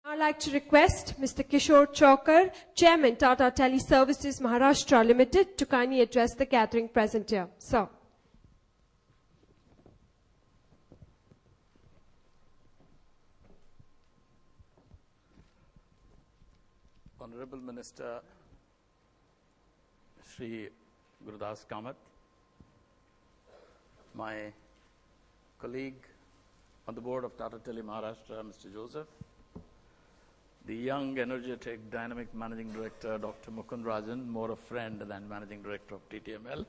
I'd like to request Mr. Kishor Chaukar, Chairman, Tata Teleservices Maharashtra Limited, to kindly address the gathering present here. Sir. Honorable Minister Shri Gurudas Kamath, my colleague on the board of Tata Tele Maharashtra, Mr. Joseph, the young, energetic, dynamic Managing Director, Dr. Mukund Rajan, more a friend than Managing Director of TTML.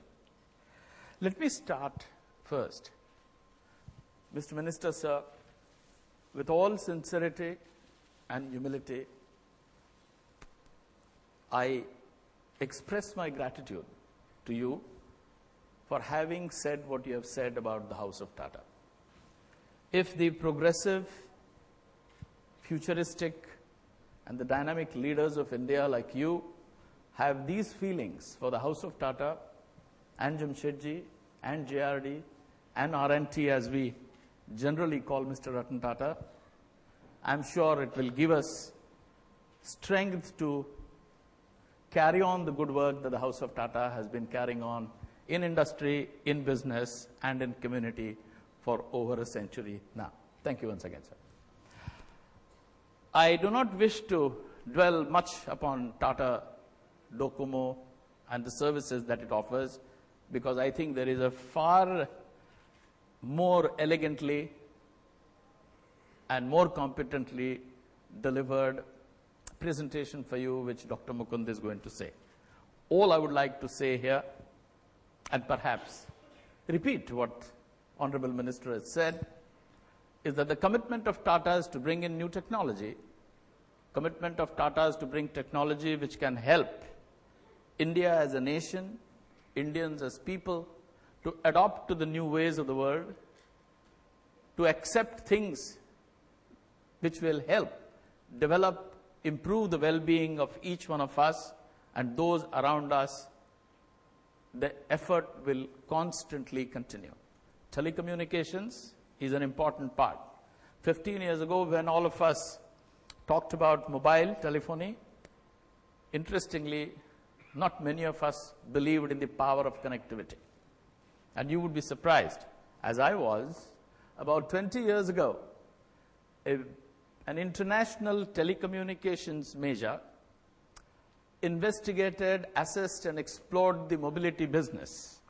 Let me start first. Mr. Minister, sir, with all sincerity and humility, I express my gratitude to you for having said what you have said about the House of Tata. If the progressive, futuristic, and the dynamic leaders of India like you have these feelings for the House of Tata and Jamshedji and JRD and RNT, as we generally call Mr. Ratan Tata, I'm sure it will give us strength to carry on the good work that the House of Tata has been carrying on in industry, in business, and in community for over a century now. Thank you once again, sir. I do not wish to dwell much upon Tata Docomo and the services that it offers, because I think there is a far more elegantly and more competently delivered presentation for you, which Dr. Mukund is going to say. All I would like to say here, and perhaps repeat what Honorable Minister has said, is that the commitment of Tata is to bring in new technology. Commitment of Tata is to bring technology which can help India as a nation, Indians as people, to adopt to the new ways of the world, to accept things which will help develop, improve the well-being of each one of us and those around us. The effort will constantly continue. Telecommunications is an important part. 15 years ago, when all of us talked about mobile telephony, interestingly, not many of us believed in the power of connectivity. And you would be surprised, as I was, about 20 years ago, an international telecommunications major investigated, assessed, and explored the mobility business.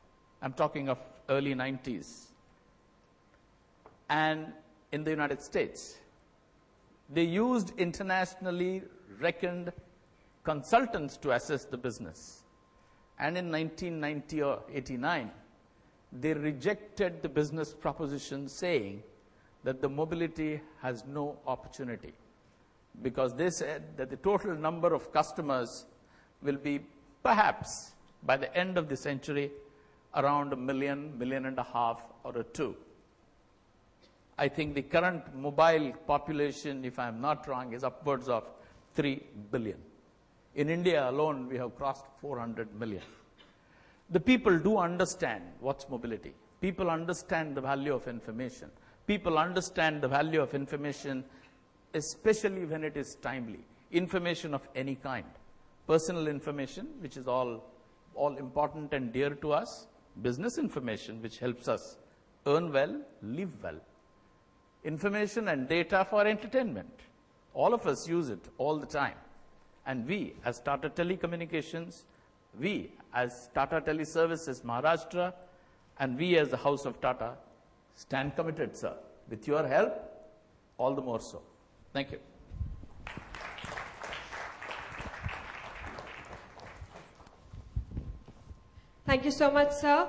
I'm talking of early 90s. And in the United States, they used internationally reckoned consultants to assess the business. And in 1990 or 89, they rejected the business proposition, saying that the mobility has no opportunity, because they said that the total number of customers will be perhaps by the end of the century around 1 million, 1.5 million or 2. I think the current mobile population, if I'm not wrong, is upwards of 3 billion. In India alone, we have crossed 400 million. The people do understand what's mobility. People understand the value of information. People understand the value of information, especially when it is timely. Information of any kind. Personal information, which is all important and dear to us. Business information, which helps us earn well, live well. Information and data for entertainment. All of us use it all the time. And we, as Tata Telecommunications, we, as Tata Teleservices Maharashtra, and we, as the House of Tata, stand committed, sir. With your help, all the more so. Thank you. Thank you so much, sir.